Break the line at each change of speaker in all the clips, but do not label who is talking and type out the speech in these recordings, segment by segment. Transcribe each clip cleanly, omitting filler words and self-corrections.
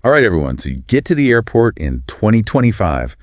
All right, everyone, so you get to the airport in 2025,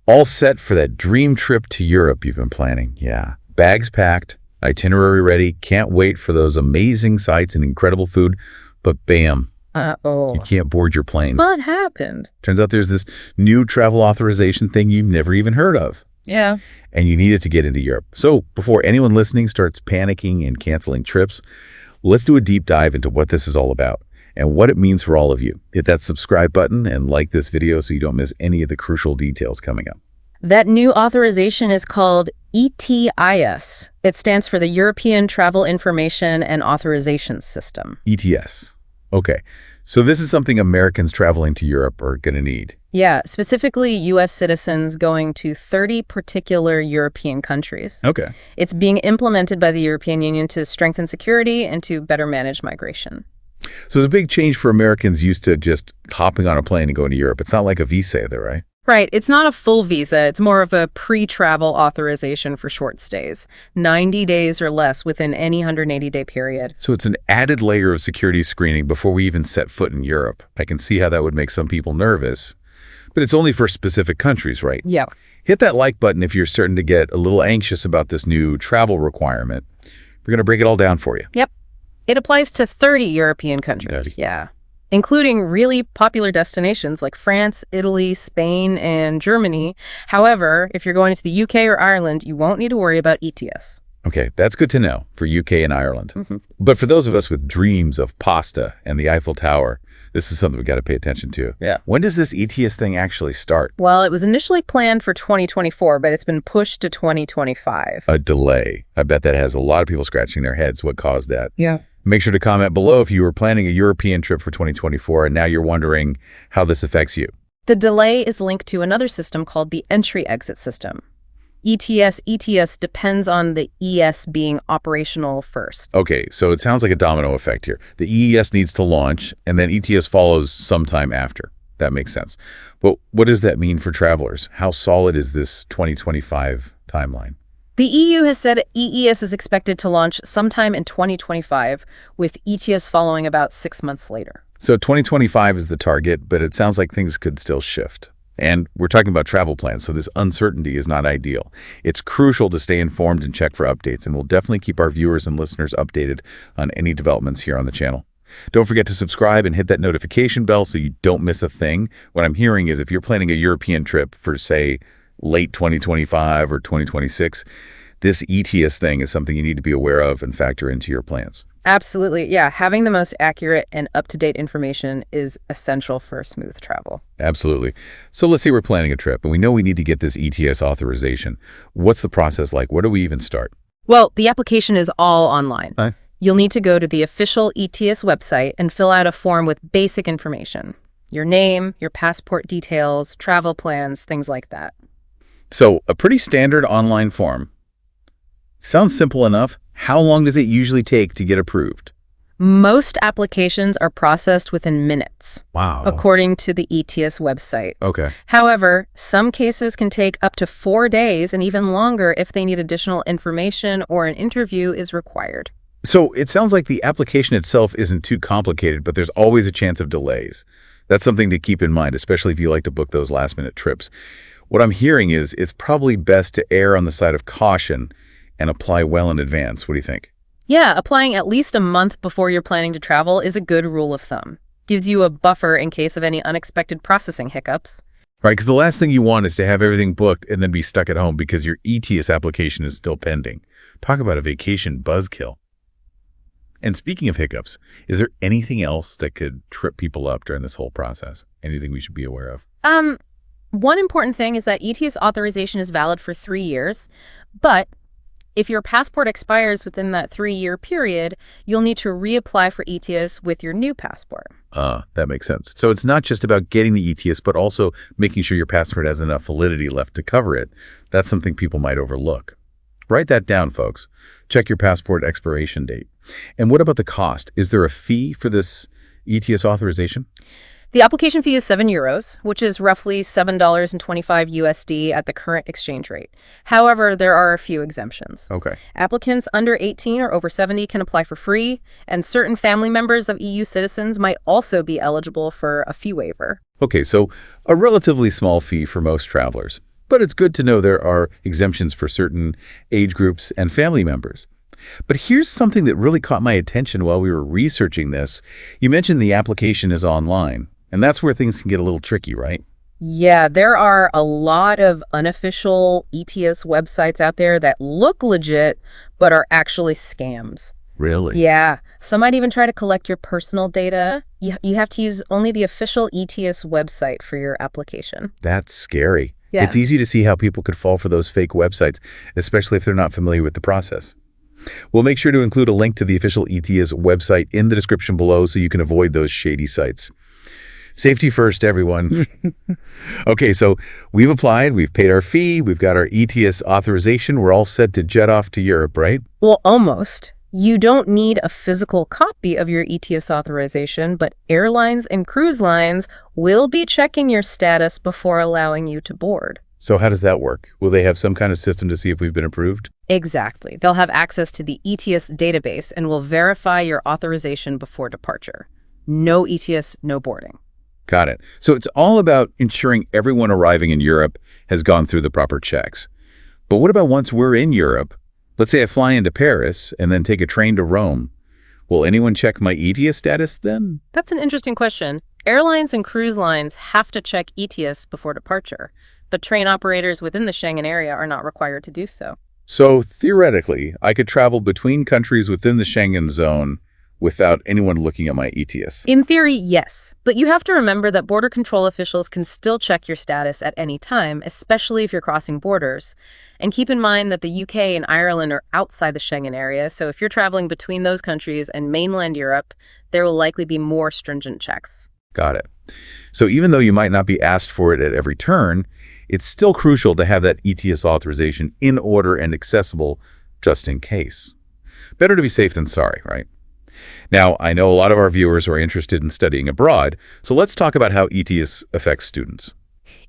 all set for that dream trip to Europe you've been planning. Yeah, bags packed, itinerary ready, can't wait for those amazing sights and incredible food, but bam, you can't board your plane.
What happened?
Turns out there's this new travel authorization thing you've never even heard of.
Yeah.
And you need it to get into Europe. So before anyone listening starts panicking and canceling trips, let's do a deep dive into what this is all about and what it means for all of you. Hit that subscribe button and like this video so you don't miss any of the crucial details coming up.
That new authorization is called ETIAS. It stands for the European Travel Information and Authorization System.
ETS. Okay. So this is something Americans traveling to Europe are going to need.
Yeah, specifically U.S. citizens going to 30 particular European countries.
Okay.
It's being implemented by the European Union to strengthen security and to better manage migration.
So it's a big change for Americans used to just hopping on a plane and going to Europe. It's not like a visa there, right?
Right. It's not a full visa. It's more of a pre-travel authorization for short stays, 90 days or less within any 180-day period.
So it's an added layer of security screening before we even set foot in Europe. I can see how that would make some people nervous, but it's only for specific countries, right?
Yeah.
Hit that like button if you're starting to get a little anxious about this new travel requirement. We're going to break it all down for you.
Yep. It applies to 30 European countries. Yeah. Including really popular destinations like France, Italy, Spain, and Germany. However, if you're going to the UK or Ireland, you won't need to worry about ETIAS.
Okay, that's good to know for UK and Ireland. But for those of us with dreams of pasta and the Eiffel Tower, this is something we got to pay attention to.
Yeah.
When does this ETIAS thing actually start?
Well, it was initially planned for 2024, but it's been pushed to 2025.
A delay. I bet that has a lot of people scratching their heads. What caused that?
Yeah.
Make sure to comment below if you were planning a European trip for 2024 and now you're wondering how this affects you.
The delay is linked to another system called the entry-exit system. ETS depends on the ES being operational first.
Okay, so it sounds like a domino effect here. The EES needs to launch, and then ETS follows sometime after. That makes sense. But what does that mean for travelers? How solid is this 2025 timeline?
The EU has said EES is expected to launch sometime in 2025, with ETIAS following about 6 months later.
So 2025 is the target, but it sounds like things could still shift. And we're talking about travel plans, so this uncertainty is not ideal. It's crucial to stay informed and check for updates, and we'll definitely keep our viewers and listeners updated on any developments here on the channel. Don't forget to subscribe and hit that notification bell so you don't miss a thing. What I'm hearing is if you're planning a European trip for, say, late 2025 or 2026, this ETIAS thing is something you need to be aware of and factor into your plans.
Absolutely. Yeah. Having the most accurate and up-to-date information is essential for smooth travel.
Absolutely. So let's say we're planning a trip and we know we need to get this ETIAS authorization. What's the process like? Where do we even start?
Well, the application is all online.
Hi.
You'll need to go to the official ETIAS website and fill out a form with basic information. Your name, your passport details, travel plans, things like that.
So a pretty standard online form. Sounds simple enough. How long does it usually take to get approved?
Most applications are processed within minutes,
Wow.
according to the ETIAS website.
Okay.
However, some cases can take up to 4 days and even longer if they need additional information or an interview is required.
So it sounds like the application itself isn't too complicated, but there's always a chance of delays. That's something to keep in mind, especially if you like to book those last-minute trips. What I'm hearing is it's probably best to err on the side of caution and apply well in advance. What do you think?
Yeah, applying at least a month before you're planning to travel is a good rule of thumb. Gives you a buffer in case of any unexpected processing hiccups.
Right, because the last thing you want is to have everything booked and then be stuck at home because your ETIAS application is still pending. Talk about a vacation buzzkill. And speaking of hiccups, is there anything else that could trip people up during this whole process? Anything we should be aware of?
One important thing is that ETIAS authorization is valid for 3 years, but if your passport expires within that 3-year period, you'll need to reapply for ETIAS with your new passport.
That makes sense. So it's not just about getting the ETIAS, but also making sure your passport has enough validity left to cover it. That's something people might overlook. Write that down, folks. Check your passport expiration date. And what about the cost? Is there a fee for this ETIAS authorization?
The application fee is €7, which is roughly $7.25 USD at the current exchange rate. However, there are a few exemptions.
Okay.
Applicants under 18 or over 70 can apply for free, and certain family members of EU citizens might also be eligible for a fee waiver.
Okay, so a relatively small fee for most travelers. But it's good to know there are exemptions for certain age groups and family members. But here's something that really caught my attention while we were researching this. You mentioned the application is online, and that's where things can get a little tricky, right?
Yeah, there are a lot of unofficial ETIAS websites out there that look legit, but are actually scams.
Really?
Yeah, some might even try to collect your personal data. You have to use only the official ETIAS website for your application.
That's scary.
Yeah.
It's easy to see how people could fall for those fake websites, especially if they're not familiar with the process. We'll make sure to include a link to the official ETIAS website in the description below so you can avoid those shady sites. Safety first, everyone. Okay, so we've applied, we've paid our fee, we've got our ETIAS authorization, we're all set to jet off to Europe, right?
Well, almost. You don't need a physical copy of your ETIAS authorization, but airlines and cruise lines will be checking your status before allowing you to board.
So how does that work? Will they have some kind of system to see if we've been approved?
Exactly. They'll have access to the ETIAS database and will verify your authorization before departure. No ETIAS, no boarding.
Got it. So it's all about ensuring everyone arriving in Europe has gone through the proper checks. But what about once we're in Europe? Let's say I fly into Paris and then take a train to Rome. Will anyone check my ETIAS status then?
That's an interesting question. Airlines and cruise lines have to check ETIAS before departure, but train operators within the Schengen area are not required to do so.
So theoretically, I could travel between countries within the Schengen zone without anyone looking at my ETIAS.
In theory, yes. But you have to remember that border control officials can still check your status at any time, especially if you're crossing borders. And keep in mind that the UK and Ireland are outside the Schengen area, so if you're traveling between those countries and mainland Europe, there will likely be more stringent checks.
Got it. So even though you might not be asked for it at every turn, it's still crucial to have that ETIAS authorization in order and accessible just in case. Better to be safe than sorry, right? Now, I know a lot of our viewers are interested in studying abroad, so let's talk about how ETIAS affects students.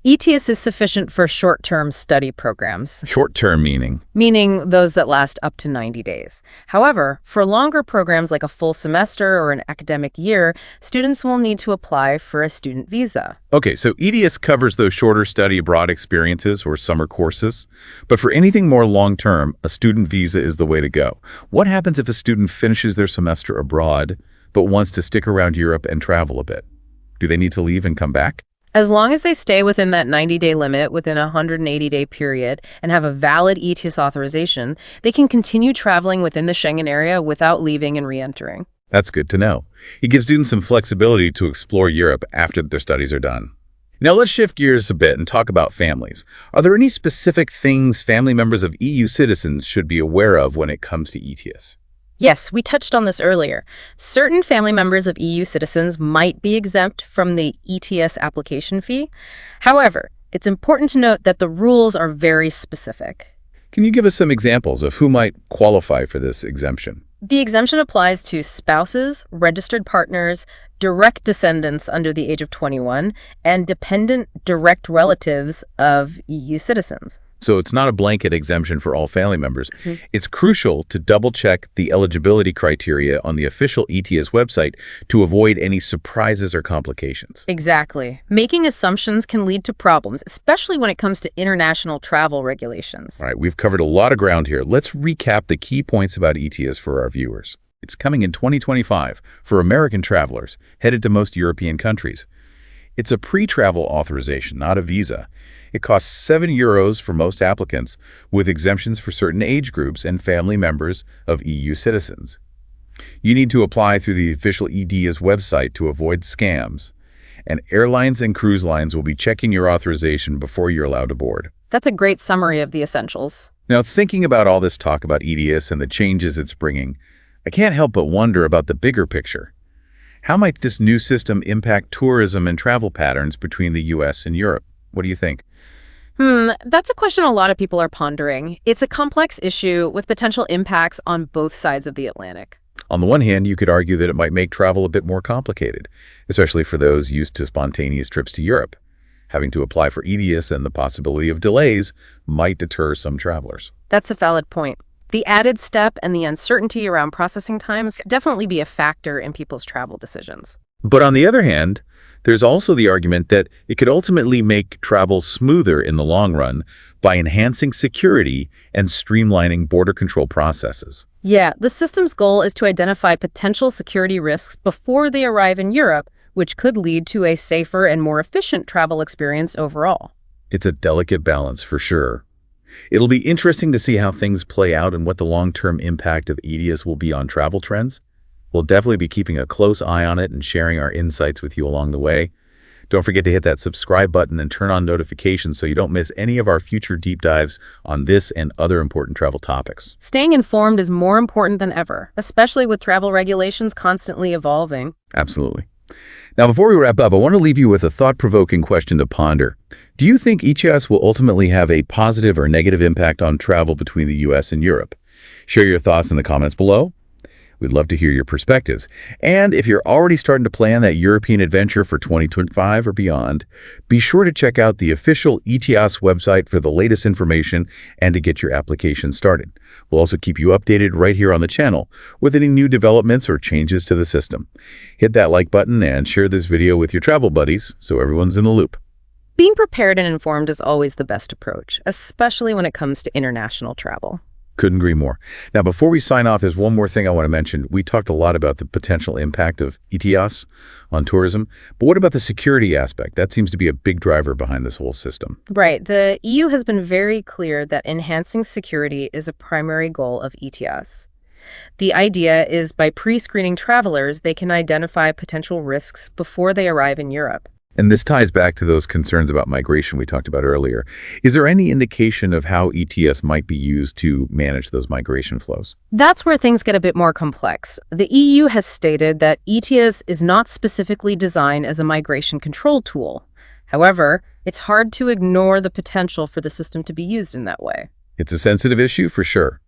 ETIAS is sufficient for short-term study programs.
Short-term meaning?
Meaning those that last up to 90 days. However, for longer programs like a full semester or an academic year, students will need to apply for a student visa.
Okay, so ETIAS covers those shorter study abroad experiences or summer courses. But for anything more long-term, a student visa is the way to go. What happens if a student finishes their semester abroad but wants to stick around Europe and travel a bit? Do they need to leave and come back?
As long as they stay within that 90-day limit within a 180-day period and have a valid ETIAS authorization, they can continue traveling within the Schengen area without leaving and re-entering.
That's good to know. It gives students some flexibility to explore Europe after their studies are done. Now let's shift gears a bit and talk about families. Are there any specific things family members of EU citizens should be aware of when it comes to ETIAS?
Yes, we touched on this earlier. Certain family members of EU citizens might be exempt from the ETIAS application fee. However, it's important to note that the rules are very specific.
Can you give us some examples of who might qualify for this exemption?
The exemption applies to spouses, registered partners, direct descendants under the age of 21, and dependent direct relatives of EU citizens.
So it's not a blanket exemption for all family members. It's crucial to double-check the eligibility criteria on the official ETIAS website to avoid any surprises or complications.
Exactly. Making assumptions can lead to problems, especially when it comes to international travel regulations.
All right, we've covered a lot of ground here. Let's recap the key points about ETIAS for our viewers. It's coming in 2025 for American travelers headed to most European countries. It's a pre-travel authorization, not a visa. It costs €7 for most applicants, with exemptions for certain age groups and family members of EU citizens. You need to apply through the official ETIAS website to avoid scams, and airlines and cruise lines will be checking your authorization before you're allowed to board.
That's a great summary of the essentials.
Now, thinking about all this talk about ETIAS and the changes it's bringing, I can't help but wonder about the bigger picture. How might this new system impact tourism and travel patterns between the US and Europe? What do you think?
That's a question a lot of people are pondering. It's a complex issue with potential impacts on both sides of the Atlantic.
On the one hand, you could argue that it might make travel a bit more complicated, especially for those used to spontaneous trips to Europe. Having to apply for ETIAS and the possibility of delays might deter some travelers.
That's a valid point. The added step and the uncertainty around processing times definitely be a factor in people's travel decisions.
But on the other hand, there's also the argument that it could ultimately make travel smoother in the long run by enhancing security and streamlining border control processes.
Yeah, the system's goal is to identify potential security risks before they arrive in Europe, which could lead to a safer and more efficient travel experience overall.
It's a delicate balance for sure. It'll be interesting to see how things play out and what the long-term impact of ETIAS will be on travel trends. We'll definitely be keeping a close eye on it and sharing our insights with you along the way. Don't forget to hit that subscribe button and turn on notifications so you don't miss any of our future deep dives on this and other important travel topics.
Staying informed is more important than ever, especially with travel regulations constantly evolving.
Absolutely. Now, before we wrap up, I want to leave you with a thought-provoking question to ponder. Do you think ETIAS will ultimately have a positive or negative impact on travel between the U.S. and Europe? Share your thoughts in the comments below. We'd love to hear your perspectives. And if you're already starting to plan that European adventure for 2025 or beyond, be sure to check out the official ETIAS website for the latest information and to get your application started. We'll also keep you updated right here on the channel with any new developments or changes to the system. Hit that like button and share this video with your travel buddies so everyone's in the loop.
Being prepared and informed is always the best approach, especially when it comes to international travel.
Couldn't agree more. Now, before we sign off, there's one more thing I want to mention. We talked a lot about the potential impact of ETIAS on tourism, but what about the security aspect? That seems to be a big driver behind this whole system.
Right. The EU has been very clear that enhancing security is a primary goal of ETIAS. The idea is by pre-screening travelers, they can identify potential risks before they arrive in Europe.
And this ties back to those concerns about migration we talked about earlier. Is there any indication of how ETIAS might be used to manage those migration flows?
That's where things get a bit more complex. The EU has stated that ETIAS is not specifically designed as a migration control tool. However, it's hard to ignore the potential for the system to be used in that way.
It's a sensitive issue for sure,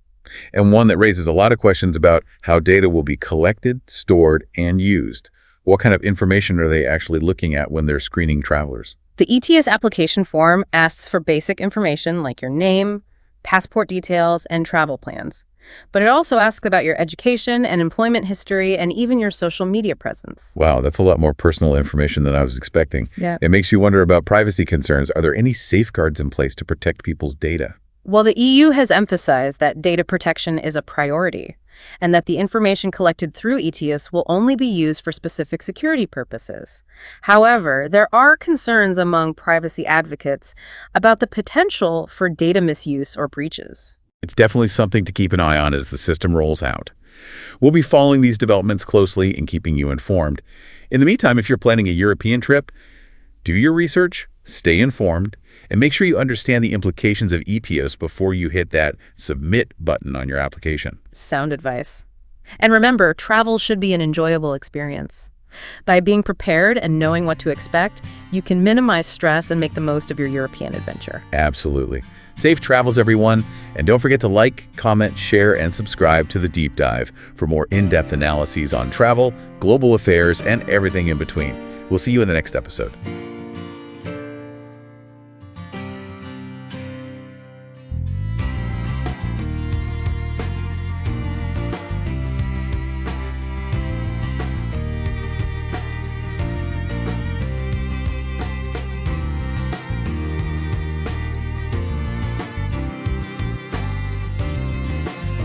and one that raises a lot of questions about how data will be collected, stored, and used. What kind of information are they actually looking at when they're screening travelers?
The ETIAS application form asks for basic information like your name, passport details, and travel plans. But it also asks about your education and employment history and even your social media presence.
Wow, that's a lot more personal information than I was expecting.
Yeah.
It makes you wonder about privacy concerns. Are there any safeguards in place to protect people's data?
Well, the EU has emphasized that data protection is a priority, and that the information collected through ETIAS will only be used for specific security purposes. However, there are concerns among privacy advocates about the potential for data misuse or breaches.
It's definitely something to keep an eye on as the system rolls out. We'll be following these developments closely and keeping you informed. In the meantime, if you're planning a European trip, do your research, stay informed, and make sure you understand the implications of ETIAS before you hit that submit button on your application.
Sound advice. And remember, travel should be an enjoyable experience. By being prepared and knowing what to expect, you can minimize stress and make the most of your European adventure.
Absolutely. Safe travels, everyone. And don't forget to like, comment, share, and subscribe to The Deep Dive for more in-depth analyses on travel, global affairs, and everything in between. We'll see you in the next episode.